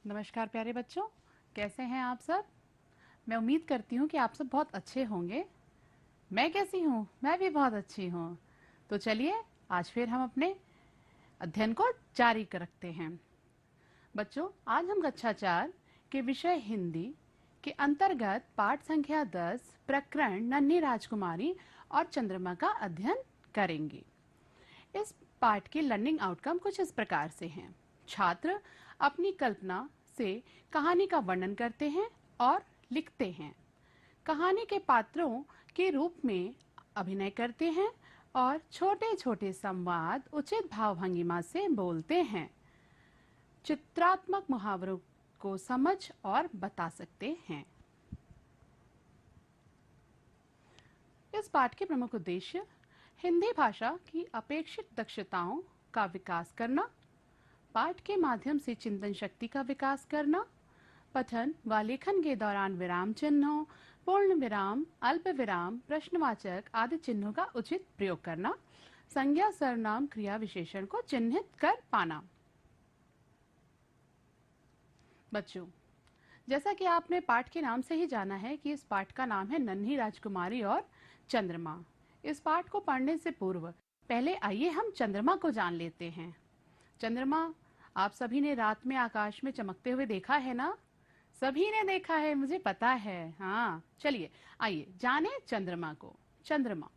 नमस्कार प्यारे बच्चों, कैसे हैं आप सब। मैं उम्मीद करती हूँ कि आप सब बहुत अच्छे होंगे। मैं कैसी हूँ? मैं भी बहुत अच्छी हूँ। तो चलिए आज फिर हम अपने अध्ययन को जारी रखते हैं। बच्चों, आज हम कक्षा 4 के विषय हिंदी के अंतर्गत पाठ संख्या 10 प्रकरण नन्ही राजकुमारी और चंद्रमा का अध्ययन करेंगे। इस पाठ के लर्निंग आउटकम कुछ इस प्रकार से हैं। छात्र अपनी कल्पना से कहानी का वर्णन करते हैं और लिखते हैं, कहानी के पात्रों के रूप में अभिनय करते हैं और छोटे छोटे संवाद उचित भावभंगिमा से बोलते हैं। चित्रात्मक मुहावरों को समझ और बता सकते हैं। इस पाठ के प्रमुख उद्देश्य हिंदी भाषा की अपेक्षित दक्षताओं का विकास करना, पाठ के माध्यम से चिंतन शक्ति का विकास करना, पठन व लेखन के दौरान विराम चिन्हों, पूर्ण विराम, अल्प विराम, प्रश्नवाचक आदि चिन्हों का उचित प्रयोग करना, संज्ञा, सर्वनाम, क्रिया विशेषण को चिन्हित कर पाना। बच्चों, जैसा कि आपने पाठ के नाम से ही जाना है कि इस पाठ का नाम है नन्ही राजकुमारी और चंद्रमा। इस पाठ को पढ़ने से पूर्व पहले आइए हम चंद्रमा को जान लेते हैं। चंद्रमा आप सभी ने रात में आकाश में चमकते हुए देखा है ना? सभी ने देखा है, मुझे पता है। हाँ, चलिए आइए जाने चंद्रमा को। चंद्रमा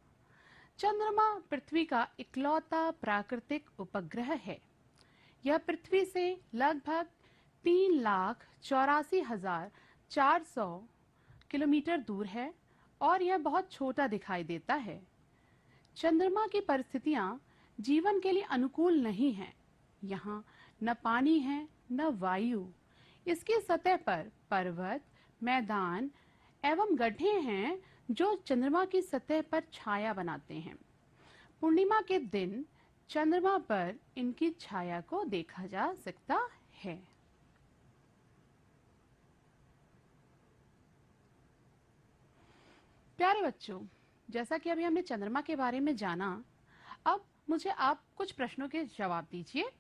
चंद्रमा पृथ्वी का इकलौता प्राकृतिक उपग्रह है। यह पृथ्वी से लगभग 3,84,400 किलोमीटर दूर है और यह बहुत छोटा दिखाई देता है। चंद्रमा की परिस्थितियां जीवन के लिए अनुकूल नहीं हैं। यहाँ न पानी है न वायु। इसकी सतह पर पर्वत, मैदान एवं गड्ढे हैं जो चंद्रमा की सतह पर छाया बनाते हैं। पूर्णिमा के दिन चंद्रमा पर इनकी छाया को देखा जा सकता है। प्यारे बच्चों, जैसा कि अभी हमने चंद्रमा के बारे में जाना, अब मुझे आप कुछ प्रश्नों के जवाब दीजिए।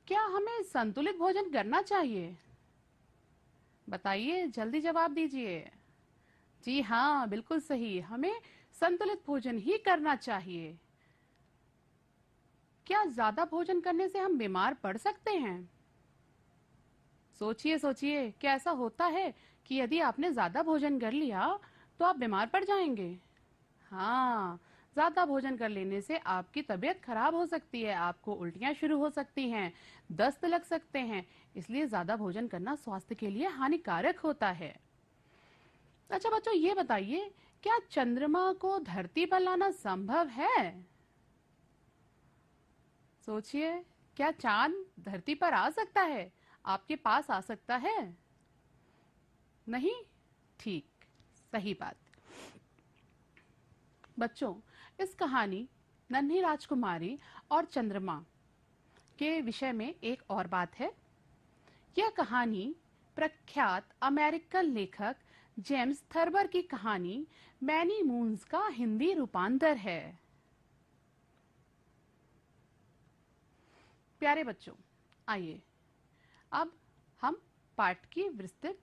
क्या हमें संतुलित भोजन करना चाहिए? बताइए, जल्दी जवाब दीजिए। जी हाँ, बिल्कुल सही, हमें संतुलित भोजन ही करना चाहिए। क्या ज्यादा भोजन करने से हम बीमार पड़ सकते हैं? सोचिए सोचिए, क्या ऐसा होता है कि यदि आपने ज्यादा भोजन कर लिया तो आप बीमार पड़ जाएंगे? हाँ, ज्यादा भोजन कर लेने से आपकी तबीयत खराब हो सकती है, आपको उल्टियां शुरू हो सकती हैं, दस्त लग सकते हैं। इसलिए ज्यादा भोजन करना स्वास्थ्य के लिए हानिकारक होता है। अच्छा बच्चों, ये बताइए, क्या चंद्रमा को धरती पर लाना संभव है? सोचिए, क्या चांद धरती पर आ सकता है, आपके पास आ सकता है? नहीं? ठीक, सही बात। बच्चों, इस कहानी नन्ही राजकुमारी और चंद्रमा के विषय में एक और बात है। यह कहानी प्रख्यात अमेरिकन लेखक जेम्स थर्बर की कहानी मैनी मून्स का हिंदी रूपांतर है। प्यारे बच्चों, आइए अब हम पाठ की विस्तृत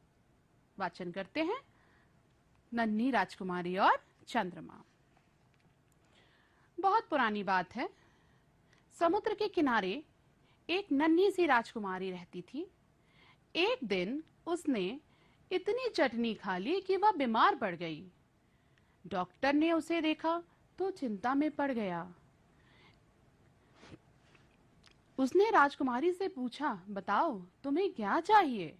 वाचन करते हैं। नन्ही राजकुमारी और चंद्रमा। बहुत पुरानी बात है। समुद्र के किनारे एक नन्ही सी राजकुमारी रहती थी। एक दिन उसने इतनी चटनी खा ली कि वह बीमार पड़ गई। डॉक्टर ने उसे देखा तो चिंता में पड़ गया। उसने राजकुमारी से पूछा, बताओ तुम्हें क्या चाहिए?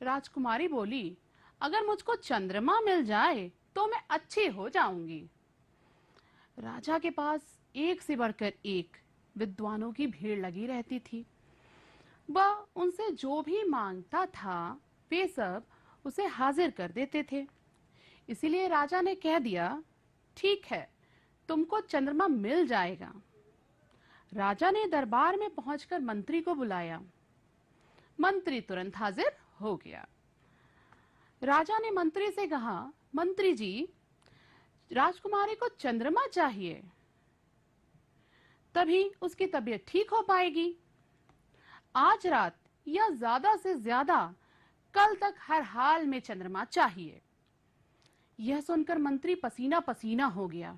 राजकुमारी बोली, अगर मुझको चंद्रमा मिल जाए तो मैं अच्छी हो जाऊंगी। राजा के पास एक से बढ़कर एक विद्वानों की भीड़ लगी रहती थी। वह उनसे जो भी मांगता था वे सब उसे हाजिर कर देते थे। इसीलिए राजा ने कह दिया, ठीक है, तुमको चंद्रमा मिल जाएगा। राजा ने दरबार में पहुंचकर मंत्री को बुलाया। मंत्री तुरंत हाजिर हो गया। राजा ने मंत्री से कहा, मंत्री जी, राजकुमारी को चंद्रमा चाहिए, तभी उसकी तबीयत ठीक हो पाएगी। आज रात या ज्यादा से ज्यादा कल तक हर हाल में चंद्रमा चाहिए। यह सुनकर मंत्री पसीना पसीना हो गया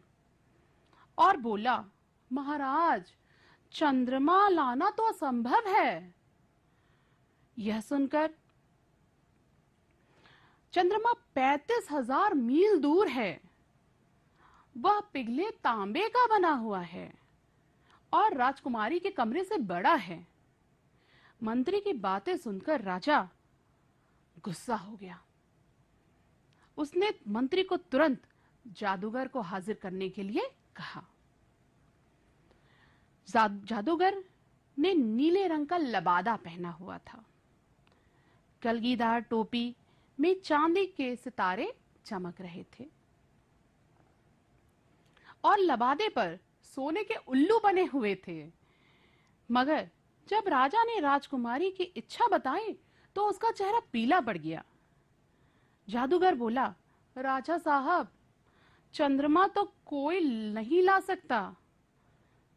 और बोला, महाराज, चंद्रमा लाना तो असंभव है। यह सुनकर, चंद्रमा 35,000 मील दूर है, वह पिघले तांबे का बना हुआ है और राजकुमारी के कमरे से बड़ा है। मंत्री की बातें सुनकर राजा गुस्सा हो गया। उसने मंत्री को तुरंत जादूगर को हाजिर करने के लिए कहा। जादूगर ने नीले रंग का लबादा पहना हुआ था। कलगीदार टोपी में चांदी के सितारे चमक रहे थे और लबादे पर सोने के उल्लू बने हुए थे। मगर जब राजा ने राजकुमारी की इच्छा बताई तो उसका चेहरा पीला पड़ गया। जादूगर बोला, राजा साहब, चंद्रमा तो कोई नहीं ला सकता।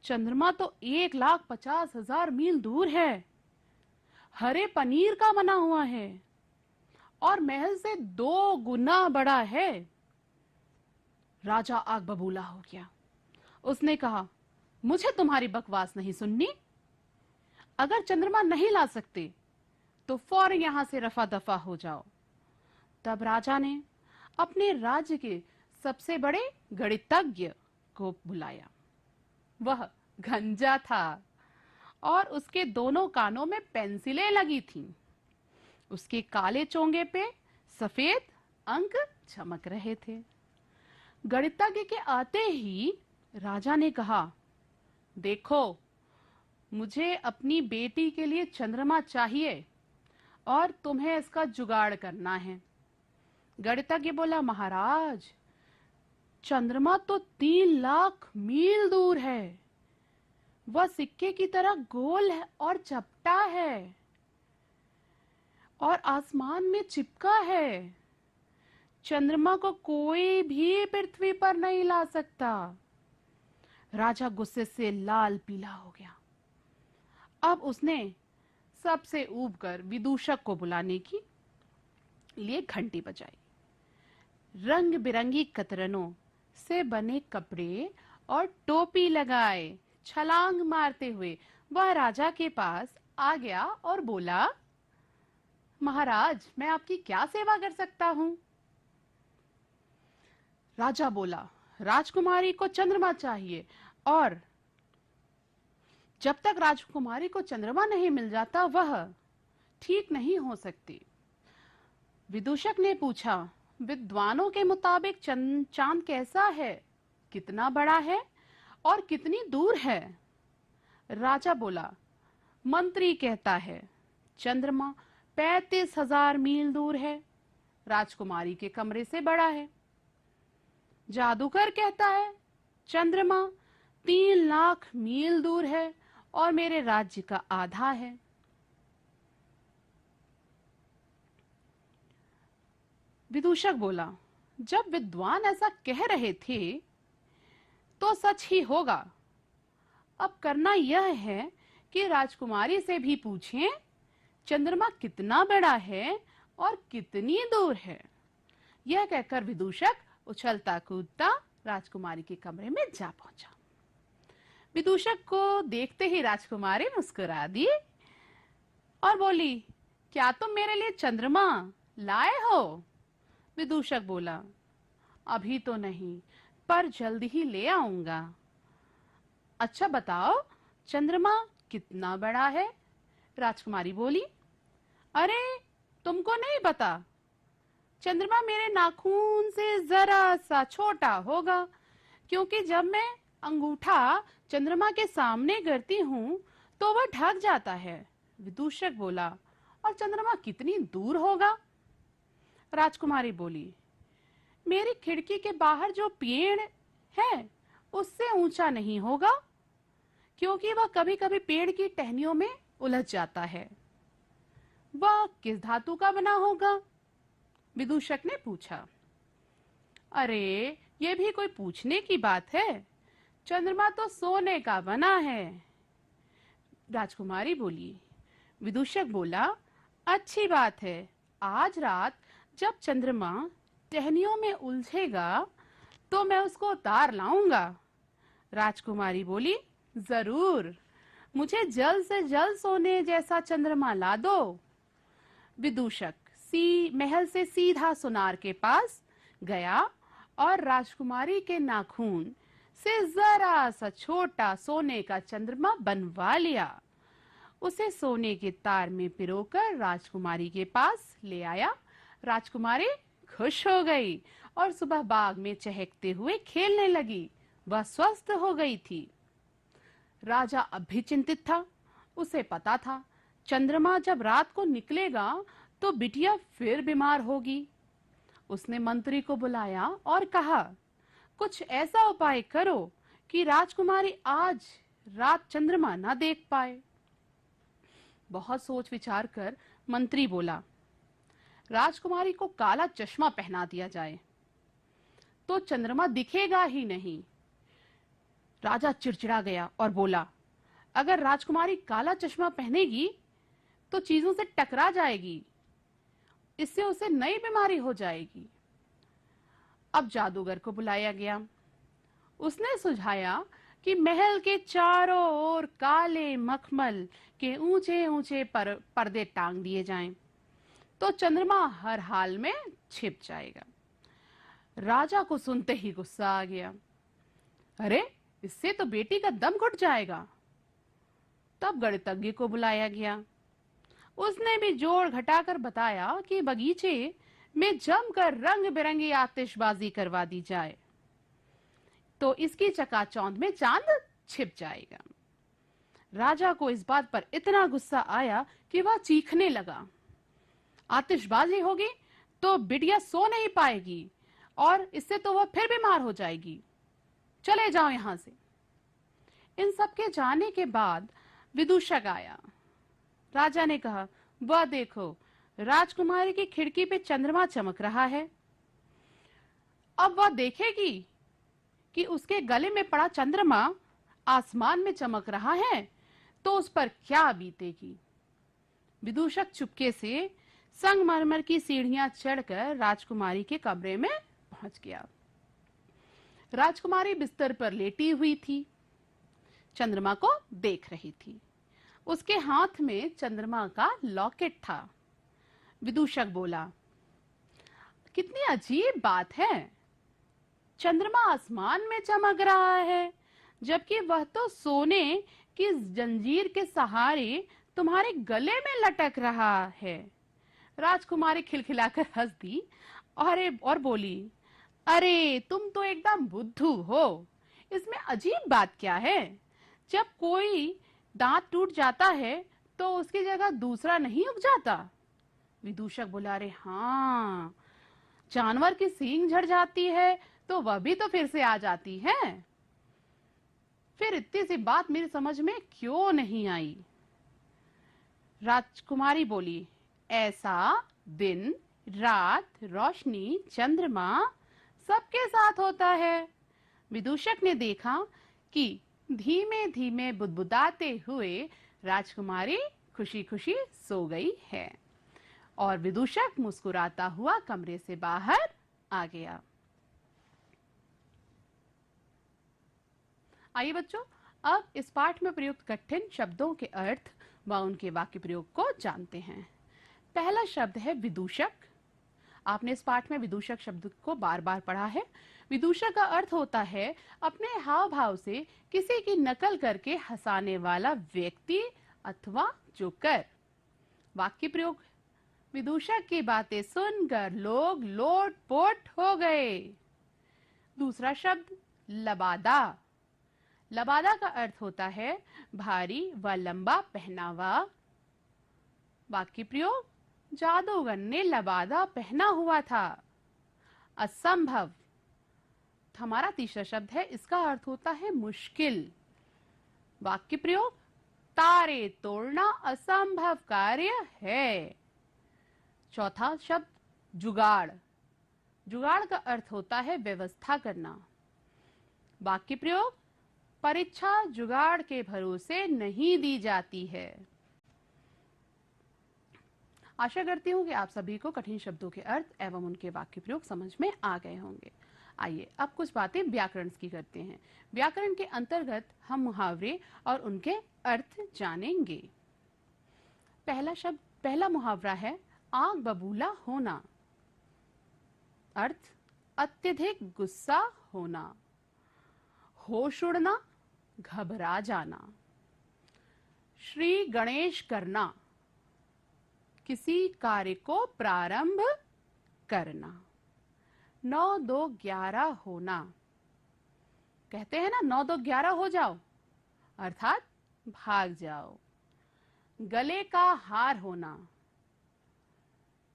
चंद्रमा तो 1,50,000 मील दूर है, हरे पनीर का बना हुआ है और महल से 2 गुना बड़ा है। राजा आग बबूला हो गया। उसने कहा, मुझे तुम्हारी बकवास नहीं सुननी। अगर चंद्रमा नहीं ला सकते तो फौरन यहां से रफा दफा हो जाओ। तब राजा ने अपने राज्य के सबसे बड़े गणितज्ञ को बुलाया। वह गंजा था और उसके दोनों कानों में पेंसिलें लगी थीं। उसके काले चोंगे पे सफेद अंक चमक रहे थे। गणितज्ञ के आते ही राजा ने कहा, देखो, मुझे अपनी बेटी के लिए चंद्रमा चाहिए और तुम्हें इसका जुगाड़ करना है। गणितज्ञ बोला, महाराज, चंद्रमा तो 3 लाख मील दूर है, वह सिक्के की तरह गोल है और चपटा है और आसमान में चिपका है। चंद्रमा को कोई भी पृथ्वी पर नहीं ला सकता। राजा गुस्से से लाल पीला हो गया। अब उसने सबसे ऊब कर विदूषक को बुलाने की लिए घंटी बजाई। रंग बिरंगी कतरनों से बने कपड़े और टोपी लगाए छलांग मारते हुए वह राजा के पास आ गया और बोला, महाराज, मैं आपकी क्या सेवा कर सकता हूं? राजा बोला, राजकुमारी को चंद्रमा चाहिए और जब तक राजकुमारी को चंद्रमा नहीं मिल जाता वह ठीक नहीं हो सकती। विदूषक ने पूछा, विद्वानों के मुताबिक चांद कैसा है, कितना बड़ा है और कितनी दूर है? राजा बोला, मंत्री कहता है चंद्रमा 35,000 मील दूर है, राजकुमारी के कमरे से बड़ा है। जादूगर कहता है चंद्रमा 3 लाख मील दूर है और मेरे राज्य का आधा है। विदूषक बोला, जब विद्वान ऐसा कह रहे थे तो सच ही होगा। अब करना यह है कि राजकुमारी से भी पूछें चंद्रमा कितना बड़ा है और कितनी दूर है। यह कहकर विदूषक उछलता कूदता राजकुमारी के कमरे में जा पहुंचा। विदूषक को देखते ही राजकुमारी मुस्कुरा दी और बोली, क्या तुम मेरे लिए चंद्रमा लाए हो? विदूषक बोला, अभी तो नहीं, पर जल्दी ही ले आऊंगा। अच्छा बताओ, चंद्रमा कितना बड़ा है? राजकुमारी बोली, अरे तुमको नहीं पता, चंद्रमा मेरे नाखून से जरा सा छोटा होगा, क्योंकि जब मैं अंगूठा चंद्रमा के सामने करती हूँ तो वह ढक जाता है। विदूषक बोला, और चंद्रमा कितनी दूर होगा? राजकुमारी बोली, मेरी खिड़की के बाहर जो पेड़ है उससे ऊंचा नहीं होगा, क्योंकि वह कभी कभी पेड़ की टहनियों में उलझ जाता है। वह किस धातु का बना होगा? विदूषक ने पूछा। अरे, ये भी कोई पूछने की बात है, चंद्रमा तो सोने का बना है। राजकुमारी बोली, विदूषक बोला, अच्छी बात है। आज रात जब चंद्रमा टहनियों में उलझेगा तो मैं उसको उतार लाऊंगा। राजकुमारी बोली, जरूर, मुझे जल्द से जल्द सोने जैसा चंद्रमा ला दो। विदूषक महल से सीधा सुनार के पास गया और राजकुमारी के नाखून से जरा सा छोटा सोने का चंद्रमा बनवा लिया। उसे सोने के तार में पिरोकर राजकुमारी के पास ले आया। राजकुमारी खुश हो गई और सुबह बाग में चहकते हुए खेलने लगी। वह स्वस्थ हो गई थी। राजा अब भी चिंतित था। उसे पता था चंद्रमा जब रात को निकलेगा तो बिटिया फिर बीमार होगी। उसने मंत्री को बुलाया और कहा, कुछ ऐसा उपाय करो कि राजकुमारी आज रात चंद्रमा ना देख पाए। बहुत सोच विचार कर मंत्री बोला, राजकुमारी को काला चश्मा पहना दिया जाए तो चंद्रमा दिखेगा ही नहीं। राजा चिड़चिड़ा गया और बोला, अगर राजकुमारी काला चश्मा पहनेगी तो चीजों से टकरा जाएगी, इससे उसे नई बीमारी हो जाएगी। अब जादूगर को बुलाया गया। उसने सुझाया कि महल के चारों ओर काले मखमल के ऊंचे ऊंचे पर्दे टांग दिए जाएं, तो चंद्रमा हर हाल में छिप जाएगा। राजा को सुनते ही गुस्सा आ गया। अरे, इससे तो बेटी का दम घुट जाएगा। तब गणितज्ञ को बुलाया गया। उसने भी जोड़ घटाकर बताया कि बगीचे में जमकर रंग बिरंगी आतिशबाजी करवा दी जाए तो इसकी चकाचौंध में चांद छिप जाएगा। राजा को इस बात पर इतना गुस्सा आया कि वह चीखने लगा। आतिशबाजी होगी तो बिटिया सो नहीं पाएगी और इससे तो वह फिर बीमार हो जाएगी। चले जाओ यहां से। इन सब के जाने के बाद विदूषक आया। राजा ने कहा, वह देखो, राजकुमारी की खिड़की पे चंद्रमा चमक रहा है। अब वह देखेगी कि उसके गले में पड़ा चंद्रमा आसमान में चमक रहा है तो उस पर क्या बीतेगी। विदूषक चुपके से संगमरमर की सीढ़ियां चढ़कर राजकुमारी के कमरे में पहुंच गया। राजकुमारी बिस्तर पर लेटी हुई थी, चंद्रमा को देख रही थी। उसके हाथ में चंद्रमा का लॉकेट था। विदूषक बोला, कितनी अजीब बात है, चंद्रमा आसमान में चमक रहा है जबकि वह तो सोने की जंजीर के सहारे तुम्हारे गले में लटक रहा है। राजकुमारी खिलखिलाकर हंस दी और बोली, अरे तुम तो एकदम बुद्धू हो, इसमें अजीब बात क्या है। जब कोई दांत टूट जाता है तो उसकी जगह दूसरा नहीं उग जाता। विदूषक बोला, अरे हाँ, जानवर की सींग झड़ जाती है तो वह भी तो फिर से आ जाती है। फिर इतनी सी बात मेरी समझ में क्यों नहीं आई। राजकुमारी बोली, ऐसा दिन रात रोशनी चंद्रमा सबके साथ होता है। विदूषक ने देखा कि धीमे धीमे बुदबुदाते हुए राजकुमारी खुशी खुशी सो गई है और विदूषक मुस्कुराता हुआ कमरे से बाहर आ गया। आइए बच्चों, अब इस पाठ में प्रयुक्त कठिन शब्दों के अर्थ व उनके वाक्य प्रयोग को जानते हैं। पहला शब्द है विदूषक। आपने इस पाठ में विदूषक शब्द को बार बार पढ़ा है। विदूषक का अर्थ होता है अपने हाव भाव से किसी की नकल करके हंसाने वाला व्यक्ति अथवा जोकर। वाक्य प्रयोग, विदूषक की बातें सुनकर लोग लोटपोट हो गए। दूसरा शब्द लबादा। लबादा का अर्थ होता है भारी व लंबा पहनावा। वाक्य प्रयोग, जादूगर ने लबादा पहना हुआ था। असंभव। हमारा तीसरा शब्द है, इसका अर्थ होता है मुश्किल। वाक्य प्रयोग, तारे तोड़ना असंभव कार्य है। चौथा शब्द जुगाड़। जुगाड़ का अर्थ होता है व्यवस्था करना। वाक्य प्रयोग, परीक्षा जुगाड़ के भरोसे नहीं दी जाती है। आशा करती हूँ कि आप सभी को कठिन शब्दों के अर्थ एवं उनके वाक्य प्रयोग समझ में आ गए होंगे। आइए अब कुछ बातें व्याकरण की करते हैं। व्याकरण के अंतर्गत हम मुहावरे और उनके अर्थ जानेंगे। पहला मुहावरा है आग बबूला होना। अर्थ अत्यधिक गुस्सा होना, होश उड़ना, घबरा जाना। श्री गणेश करना, किसी कार्य को प्रारंभ करना। 9 2 11 होना, कहते हैं ना 9 2 11 हो जाओ, अर्थात भाग जाओ। गले का हार होना,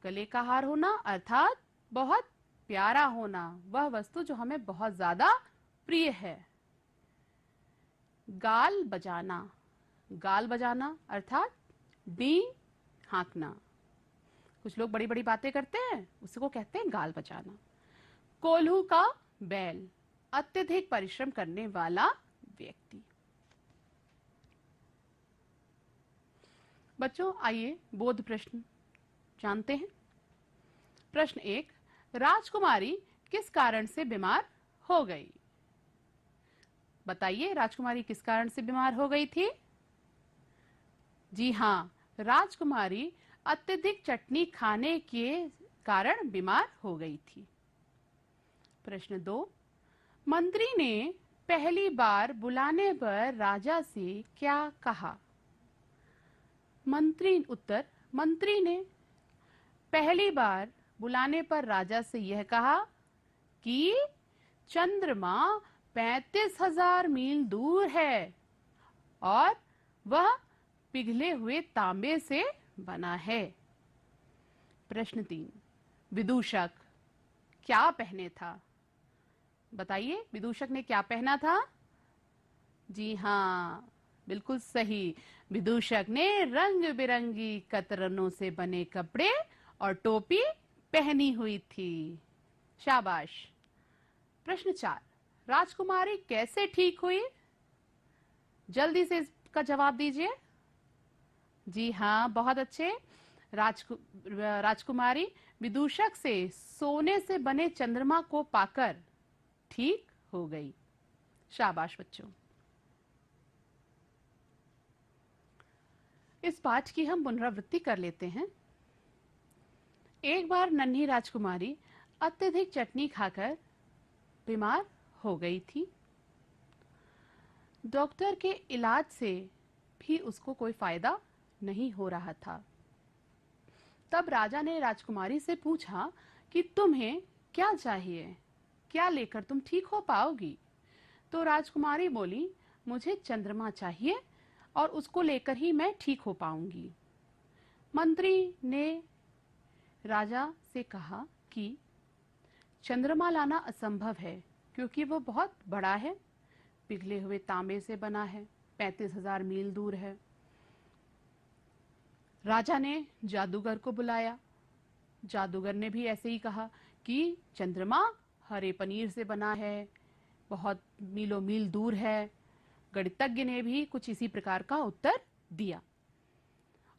गले का हार होना अर्थात बहुत प्यारा होना, वह वस्तु जो हमें बहुत ज्यादा प्रिय है। गाल बजाना, गाल बजाना अर्थात बीन हाँकना। कुछ लोग बड़ी बड़ी बातें करते हैं, उसको कहते हैं गाल बजाना। कोल्हू का बैल, अत्यधिक परिश्रम करने वाला व्यक्ति। बच्चों आइए बोध प्रश्न जानते हैं। प्रश्न 1, राजकुमारी किस कारण से बीमार हो गई? बताइए राजकुमारी किस कारण से बीमार हो गई थी? जी हाँ, राजकुमारी अत्यधिक चटनी खाने के कारण बीमार हो गई थी। प्रश्न 2, मंत्री ने पहली बार बुलाने पर राजा से क्या कहा? उत्तर, मंत्री ने पहली बार बुलाने पर राजा से यह कहा कि चंद्रमा 35,000 मील दूर है और वह पिघले हुए तांबे से बना है। प्रश्न 3, विदूषक क्या पहने था? बताइए विदूषक ने क्या पहना था? जी हाँ, बिल्कुल सही, विदूषक ने रंग बिरंगी कतरनों से बने कपड़े और टोपी पहनी हुई थी। शाबाश। प्रश्न 4, राजकुमारी कैसे ठीक हुई? जल्दी से इसका जवाब दीजिए। जी हाँ, बहुत अच्छे। राजकुमारी विदूषक से सोने से बने चंद्रमा को पाकर ठीक हो गई। शाबाश बच्चों। इस पाठ की हम पुनरावृत्ति कर लेते हैं। एक बार नन्ही राजकुमारी अत्यधिक चटनी खाकर बीमार हो गई थी। डॉक्टर के इलाज से भी उसको कोई फायदा नहीं हो रहा था। तब राजा ने राजकुमारी से पूछा कि तुम्हें क्या चाहिए, क्या लेकर तुम ठीक हो पाओगी? तो राजकुमारी बोली, मुझे चंद्रमा चाहिए और उसको लेकर ही मैं ठीक हो पाऊंगी। मंत्री ने राजा से कहा कि चंद्रमा लाना असंभव है क्योंकि वो बहुत बड़ा है, पिघले हुए तांबे से बना है, 35,000 मील दूर है। राजा ने जादूगर को बुलाया। जादूगर ने भी ऐसे ही कहा कि चंद्रमा हरे पनीर से बना है, बहुत मीलों मील दूर है। गणितज्ञ ने भी कुछ इसी प्रकार का उत्तर दिया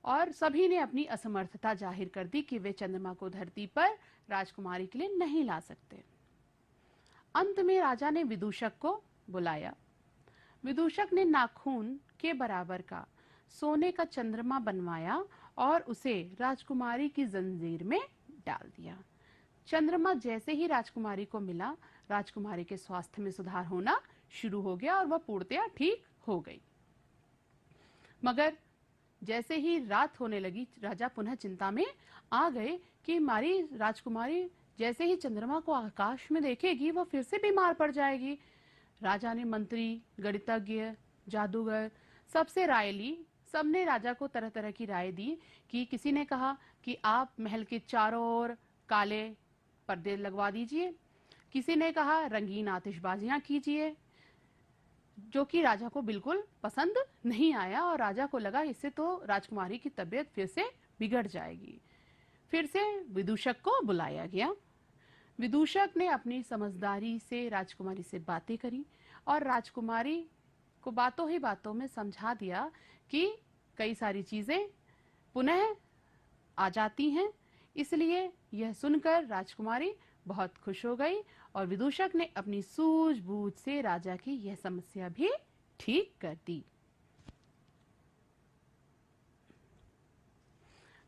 और सभी ने अपनी असमर्थता जाहिर कर दी कि वे चंद्रमा को धरती पर राजकुमारी के लिए नहीं ला सकते। अंत में राजा ने विदूषक को बुलाया। विदूषक ने नाखून के बराबर का सोने का चंद्रमा बनवाया और उसे राजकुमारी की जंजीर में डाल दिया। चंद्रमा जैसे ही राजकुमारी को मिला, राजकुमारी के स्वास्थ्य में सुधार होना शुरू हो गया और वह पूर्णतया ठीक हो गई। मगर जैसे ही रात होने लगी, राजा पुनः चिंता में आ गए कि हमारी राजकुमारी जैसे ही चंद्रमा को आकाश में देखेगी वह फिर से बीमार पड़ जाएगी। राजा ने मंत्री, गणितज्ञ, जादूगर सबसे राय ली। सबने राजा को तरह तरह की राय दी कि किसी ने कहा कि आप महल के चारों ओर काले पर्दे लगवा दीजिए, किसी ने कहा रंगीन आतिशबाजियां कीजिए, जो कि राजा को बिल्कुल पसंद नहीं आया और राजा को लगा इससे तो राजकुमारी की तबीयत फिर से बिगड़ जाएगी। फिर से विदूषक को बुलाया गया। विदूषक ने अपनी समझदारी से राजकुमारी से बातें करी और राजकुमारी को बातों ही बातों में समझा दिया कि कई सारी चीजें पुनः आ जाती हैं। इसलिए यह सुनकर राजकुमारी बहुत खुश हो गई और विदूषक ने अपनी सूझबूझ से राजा की यह समस्या भी ठीक कर दी।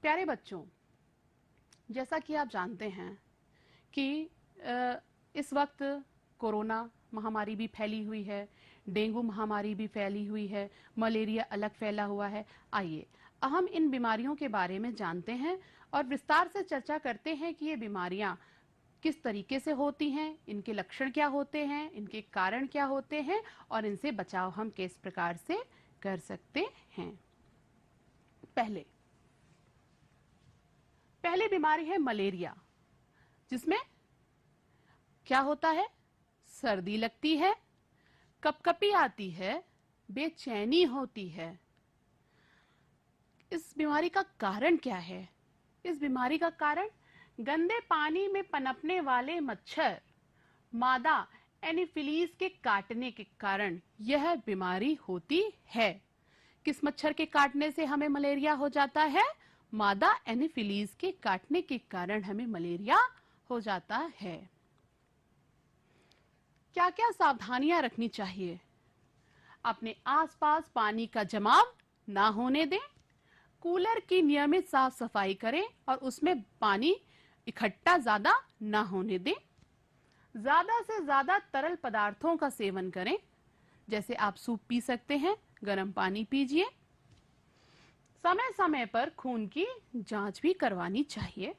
प्यारे बच्चों, जैसा कि आप जानते हैं कि इस वक्त कोरोना महामारी भी फैली हुई है, डेंगू महामारी भी फैली हुई है, मलेरिया अलग फैला हुआ है। आइए हम इन बीमारियों के बारे में जानते हैं और विस्तार से चर्चा करते हैं कि ये बीमारियां किस तरीके से होती हैं, इनके लक्षण क्या होते हैं, इनके कारण क्या होते हैं और इनसे बचाव हम किस प्रकार से कर सकते हैं। पहली बीमारी है मलेरिया, जिसमें क्या होता है? सर्दी लगती है, कपकपी आती है, बेचैनी होती है। इस बीमारी का कारण क्या है? इस बीमारी का कारण गंदे पानी में पनपने वाले मच्छर मादा एनोफिलीज के काटने के कारण यह बीमारी होती है। किस मच्छर के काटने से हमें मलेरिया हो जाता है? मादा एनोफिलीज के काटने के कारण हमें मलेरिया हो जाता है। क्या क्या सावधानियां रखनी चाहिए? अपने आसपास पानी का जमाव ना होने दें, कूलर की नियमित साफ सफाई करें और उसमें पानी इकट्ठा ज्यादा ना होने दें, ज्यादा से ज्यादा तरल पदार्थों का सेवन करें, जैसे आप सूप पी सकते हैं, गर्म पानी पीजिए। समय समय पर खून की जांच भी करवानी चाहिए।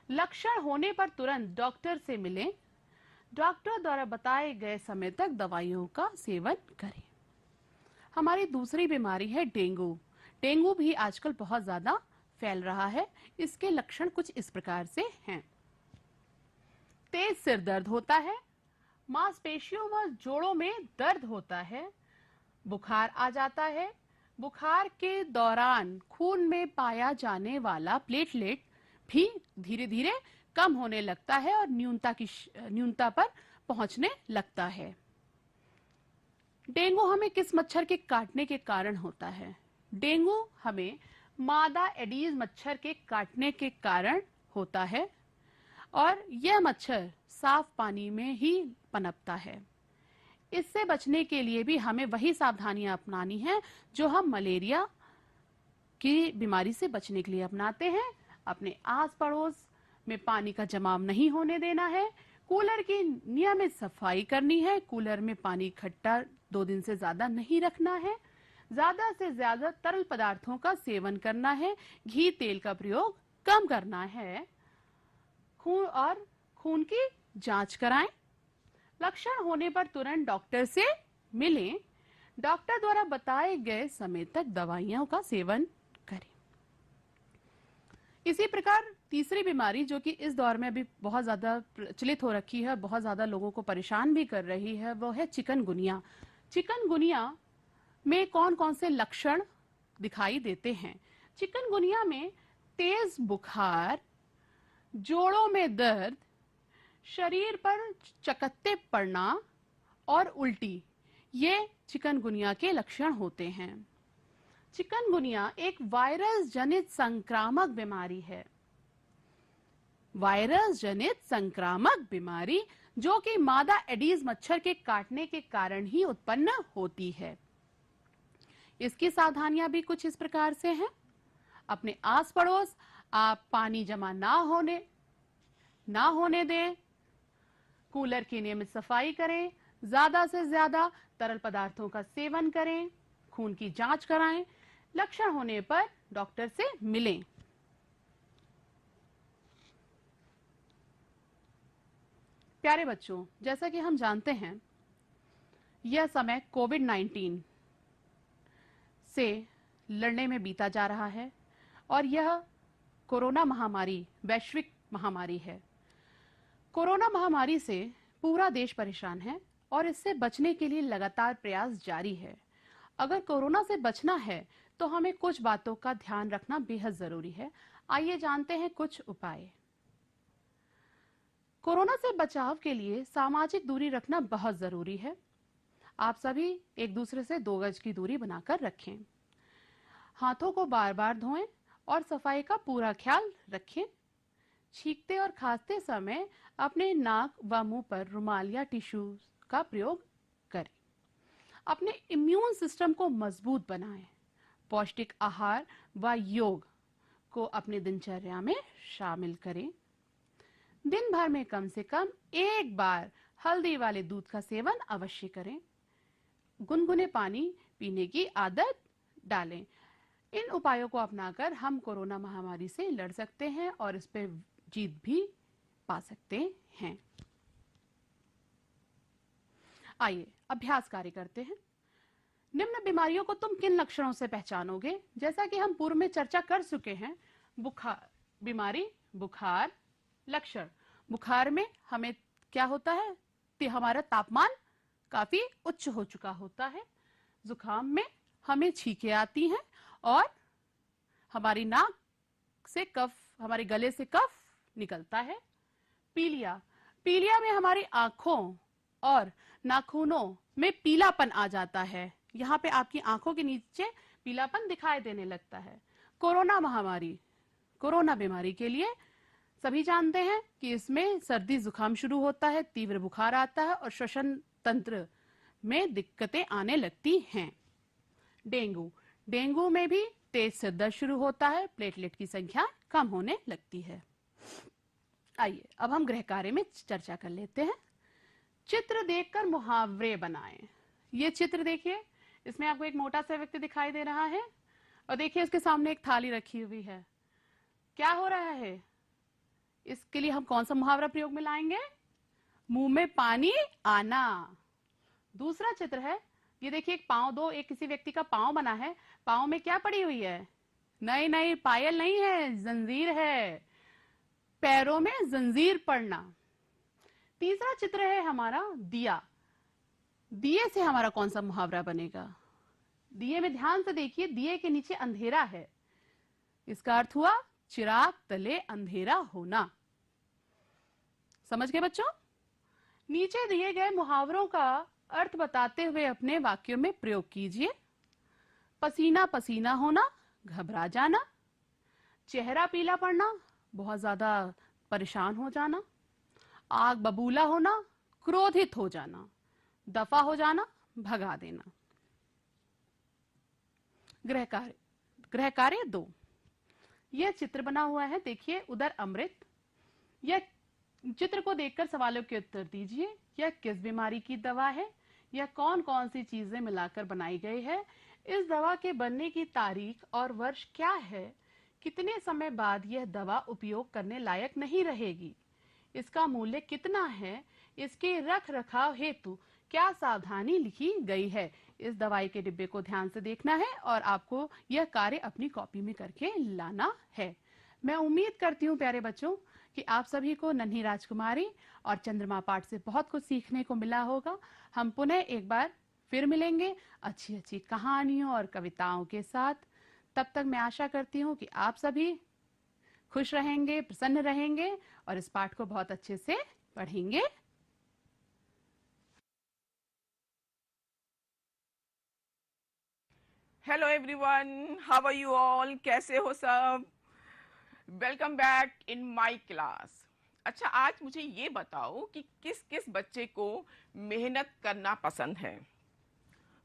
लक्षण होने पर तुरंत डॉक्टर से मिलें। डॉक्टर द्वारा बताए गए समय तक दवाइयों का सेवन करें। हमारी दूसरी बीमारी है डेंगू। डेंगू भी आजकल बहुत ज्यादा फैल रहा है। इसके लक्षण कुछ इस प्रकार से हैं। तेज सिर दर्द होता है, मांसपेशियों व जोड़ों में दर्द होता है, बुखार आ जाता है। बुखार के दौरान खून में पाया जाने वाला प्लेटलेट भी धीरे धीरे कम होने लगता है और न्यूनता पर पहुंचने लगता है। डेंगू हमें किस मच्छर के काटने के कारण होता है? डेंगू हमें मादा एडीज मच्छर के काटने के कारण होता है और यह मच्छर साफ पानी में ही पनपता है। इससे बचने के लिए भी हमें वही सावधानियां अपनानी है जो हम मलेरिया की बीमारी से बचने के लिए अपनाते हैं। अपने आस पड़ोस में पानी का जमाव नहीं होने देना है, कूलर की नियमित सफाई करनी है, कूलर में पानी इकट्ठा 2 दिन से ज्यादा नहीं रखना है, ज्यादा से ज्यादा तरल पदार्थों का सेवन करना है, घी तेल का प्रयोग कम करना है, खून की जांच कराएं। लक्षण होने पर तुरंत डॉक्टर से मिलें। डॉक्टर द्वारा बताए गए समय तक दवाइयों का सेवन करें। इसी प्रकार तीसरी बीमारी जो कि इस दौर में भी बहुत ज्यादा प्रचलित हो रखी है, बहुत ज्यादा लोगों को परेशान भी कर रही है, वो है चिकनगुनिया। चिकनगुनिया में कौन कौन से लक्षण दिखाई देते हैं? चिकनगुनिया में तेज बुखार, जोड़ों में दर्द, शरीर पर चकत्ते पड़ना और उल्टी, ये चिकनगुनिया के लक्षण होते हैं। चिकनगुनिया एक वायरस जनित संक्रामक बीमारी है। वायरस जनित संक्रामक बीमारी जो कि मादा एडीज मच्छर के काटने के कारण ही उत्पन्न होती है। इसकी सावधानियां भी कुछ इस प्रकार से हैं। अपने आस पड़ोस आप पानी जमा ना होने दें, कूलर की नियमित सफाई करें, ज्यादा से ज्यादा तरल पदार्थों का सेवन करें, खून की जांच कराएं, लक्षण होने पर डॉक्टर से मिलें। प्यारे बच्चों, जैसा कि हम जानते हैं यह समय कोविड-19 से लड़ने में बीता जा रहा है और यह कोरोना महामारी वैश्विक महामारी है। कोरोना महामारी से पूरा देश परेशान है और इससे बचने के लिए लगातार प्रयास जारी है। अगर कोरोना से बचना है तो हमें कुछ बातों का ध्यान रखना बेहद जरूरी है। आइए जानते हैं कुछ उपाय। कोरोना से बचाव के लिए सामाजिक दूरी रखना बहुत जरूरी है। आप सभी एक दूसरे से 2 गज की दूरी बनाकर रखें। हाथों को बार बार धोएं और सफाई का पूरा ख्याल रखें। छींकते और खांसते समय अपने नाक व मुंह पर रुमाल या टिश्यू का प्रयोग करें। अपने इम्यून सिस्टम को मजबूत बनाएं। पौष्टिक आहार व योग को अपनी दिनचर्या में शामिल करें। दिन भर में कम से कम एक बार हल्दी वाले दूध का सेवन अवश्य करें। गुनगुने पानी पीने की आदत डालें। इन उपायों को अपनाकर हम कोरोना महामारी से लड़ सकते हैं और इस पे जीत भी पा सकते हैं। आइए अभ्यास कार्य करते हैं। निम्न बीमारियों को तुम किन लक्षणों से पहचानोगे? जैसा कि हम पूर्व में चर्चा कर चुके हैं, बुखार बीमारी, बुखार लक्षण। बुखार में हमें क्या होता है कि हमारा तापमान काफी उच्च हो चुका होता है। जुकाम में हमें छींकें आती हैं और हमारी नाक से कफ, हमारे गले से कफ निकलता है। पीलिया, पीलिया में हमारी आंखों और नाखूनों में पीलापन आ जाता है। यहाँ पे आपकी आंखों के नीचे पीलापन दिखाई देने लगता है। कोरोना महामारी, कोरोना बीमारी के लिए सभी जानते हैं कि इसमें सर्दी जुकाम शुरू होता है, तीव्र बुखार आता है और श्वसन तंत्र में दिक्कतें आने लगती हैं। डेंगू, डेंगू में भी तेज से दर्द शुरू होता है, प्लेटलेट की संख्या कम होने लगती है। आइए अब हम गृह कार्य में चर्चा कर लेते हैं। चित्र देखकर मुहावरे बनाएं। ये चित्र देखिए, इसमें आपको एक मोटा सा व्यक्ति दिखाई दे रहा है और देखिए इसके सामने एक थाली रखी हुई है। क्या हो रहा है? इसके लिए हम कौन सा मुहावरा प्रयोग में लाएंगे? मुंह में पानी आना। दूसरा चित्र है, ये देखिए एक पांव, दो एक किसी व्यक्ति का पांव बना है। पांव में क्या पड़ी हुई है? नहीं नहीं, पायल नहीं है, जंजीर है। पैरों में जंजीर पड़ना। तीसरा चित्र है हमारा दिया। दिए से हमारा कौन सा मुहावरा बनेगा? दिए में ध्यान से देखिए, दिए के नीचे अंधेरा है। इसका अर्थ हुआ चिराग तले अंधेरा होना। समझ गए बच्चों? नीचे दिए गए मुहावरों का अर्थ बताते हुए अपने वाक्यों में प्रयोग कीजिए। पसीना पसीना होना, घबरा जाना। चेहरा पीला पड़ना, बहुत ज्यादा परेशान हो जाना। आग बबूला होना, क्रोधित हो जाना। दफा हो जाना, भगा देना। गृह कार्य, गृह कार्य 2। यह चित्र बना हुआ है, देखिए उधर अमृत। यह चित्र को देखकर सवालों के उत्तर दीजिए। यह किस बीमारी की दवा है? यह कौन कौन सी चीजें मिलाकर बनाई गई है? इस दवा के बनने की तारीख और वर्ष क्या है? कितने समय बाद यह दवा उपयोग करने लायक नहीं रहेगी? इसका मूल्य कितना है? इसके रख रखाव हेतु क्या सावधानी लिखी गई है? इस दवाई के डिब्बे को ध्यान से देखना है और आपको यह कार्य अपनी कॉपी में करके लाना है। मैं उम्मीद करती हूँ प्यारे बच्चों कि आप सभी को नन्ही राजकुमारी और चंद्रमा पाठ से बहुत कुछ सीखने को मिला होगा। हम पुनः एक बार फिर मिलेंगे अच्छी अच्छी कहानियों और कविताओं के साथ। तब तक मैं आशा करती हूँ कि आप सभी खुश रहेंगे, प्रसन्न रहेंगे और इस पाठ को बहुत अच्छे से पढ़ेंगे। Hello everyone, how are you all? कैसे हो सब? Welcome back in my class. अच्छा, आज मुझे ये बताओ कि किस किस बच्चे को मेहनत करना पसंद है।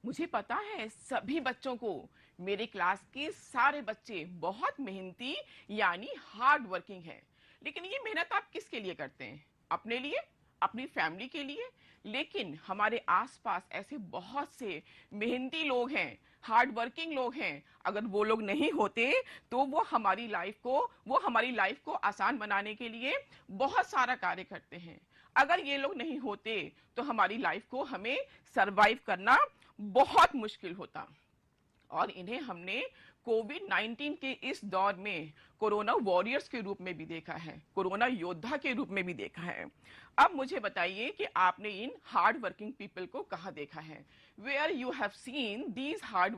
मुझे पता है सभी बच्चों को, मेरे क्लास के सारे बच्चे बहुत मेहनती यानी हार्ड वर्किंग हैं। लेकिन ये मेहनत आप किसके लिए करते हैं? अपने लिए, अपनी फैमिली के लिए। लेकिन हमारे आसपास ऐसे बहुत से मेहनती लोग हैं, हार्ड वर्किंग लोग हैं। अगर वो लोग नहीं होते तो वो हमारी लाइफ को आसान बनाने के लिए बहुत सारा कार्य करते हैं। अगर ये लोग नहीं होते तो हमारी लाइफ को हमें सरवाइव करना बहुत मुश्किल होता। और इन्हें हमने कोविड-19 के इस दौर में कोरोना वॉरियर्स के रूप में भी देखा है, कोरोना योद्धा के रूप में भी देखा है। अब मुझे बताइए कि आपने इन हार्ड वर्किंग पीपल को कहाँ देखा है? Where you have seen these hard